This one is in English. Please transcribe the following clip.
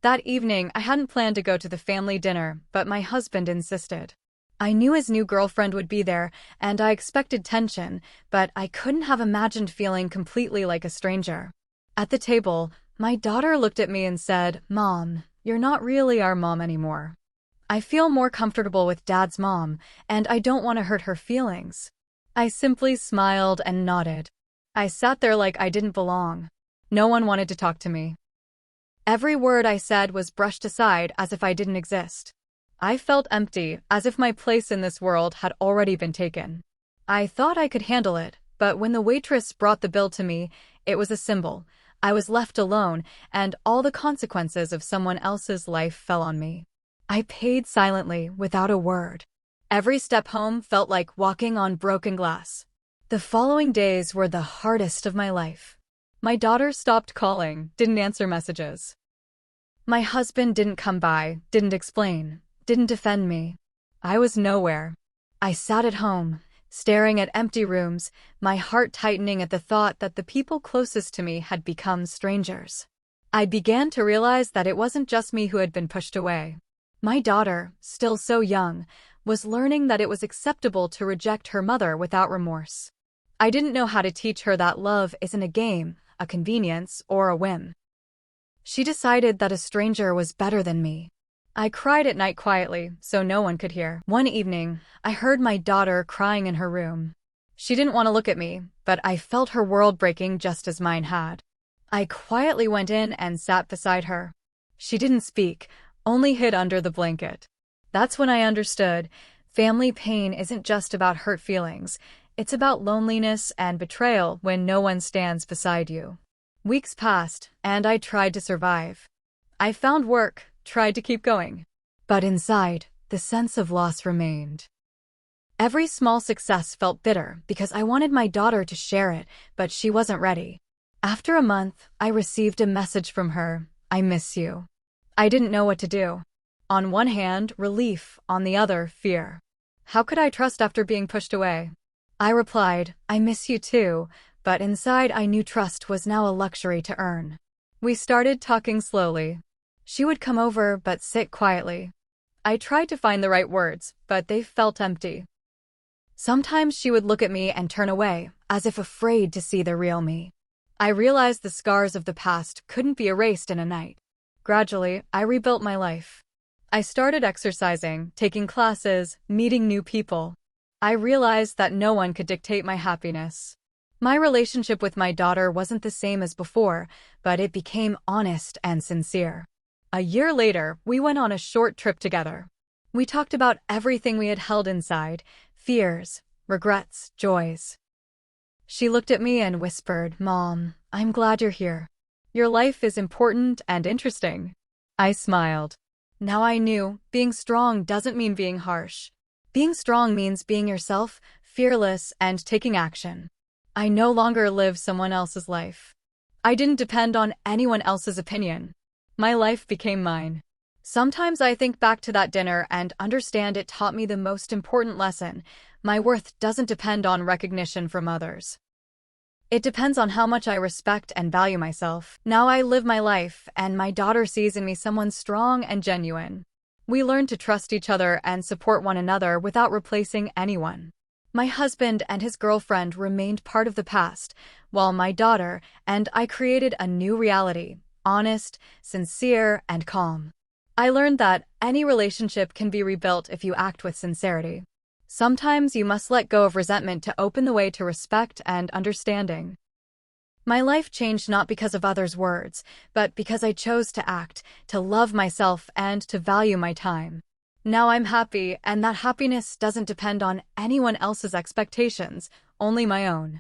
That evening, I hadn't planned to go to the family dinner, but my husband insisted. I knew his new girlfriend would be there, and I expected tension, but I couldn't have imagined feeling completely like a stranger. At the table, my daughter looked at me and said, "Mom, you're not really our mom anymore. I feel more comfortable with Dad's mom, and I don't want to hurt her feelings." I simply smiled and nodded. I sat there like I didn't belong. No one wanted to talk to me. Every word I said was brushed aside as if I didn't exist. I felt empty, as if my place in this world had already been taken. I thought I could handle it, but when the waitress brought the bill to me, it was a symbol. I was left alone, and all the consequences of someone else's life fell on me. I paid silently, without a word. Every step home felt like walking on broken glass. The following days were the hardest of my life. My daughter stopped calling, didn't answer messages. My husband didn't come by, didn't explain, didn't defend me. I was nowhere. I sat at home, staring at empty rooms, my heart tightening at the thought that the people closest to me had become strangers. I began to realize that it wasn't just me who had been pushed away. My daughter, still so young, was learning that it was acceptable to reject her mother without remorse. I didn't know how to teach her that love isn't a game, a convenience, or a whim. She decided that a stranger was better than me. I cried at night quietly, so no one could hear. One evening, I heard my daughter crying in her room. She didn't want to look at me, but I felt her world breaking just as mine had. I quietly went in and sat beside her. She didn't speak, only hid under the blanket. That's when I understood, family pain isn't just about hurt feelings. It's about loneliness and betrayal when no one stands beside you. Weeks passed, and I tried to survive. I found work, tried to keep going. But inside, the sense of loss remained. Every small success felt bitter because I wanted my daughter to share it, but she wasn't ready. After a month, I received a message from her, "I miss you." I didn't know what to do. On one hand, relief, on the other, fear. How could I trust after being pushed away? I replied, "I miss you too," but inside I knew trust was now a luxury to earn. We started talking slowly. She would come over but sit quietly. I tried to find the right words, but they felt empty. Sometimes she would look at me and turn away, as if afraid to see the real me. I realized the scars of the past couldn't be erased in a night. Gradually, I rebuilt my life. I started exercising, taking classes, meeting new people. I realized that no one could dictate my happiness. My relationship with my daughter wasn't the same as before, but it became honest and sincere. A year later, we went on a short trip together. We talked about everything we had held inside, fears, regrets, joys. She looked at me and whispered, "Mom, I'm glad you're here. Your life is important and interesting." I smiled. Now I knew, being strong doesn't mean being harsh. Being strong means being yourself, fearless, and taking action. I no longer lived someone else's life. I didn't depend on anyone else's opinion. My life became mine. Sometimes I think back to that dinner and understand it taught me the most important lesson. My worth doesn't depend on recognition from others. It depends on how much I respect and value myself. Now I live my life, and my daughter sees in me someone strong and genuine. We learn to trust each other and support one another without replacing anyone. My husband and his girlfriend remained part of the past, while my daughter and I created a new reality, honest, sincere, and calm. I learned that any relationship can be rebuilt if you act with sincerity. Sometimes you must let go of resentment to open the way to respect and understanding. My life changed not because of others' words, but because I chose to act, to love myself, and to value my time. Now I'm happy, and that happiness doesn't depend on anyone else's expectations, only my own.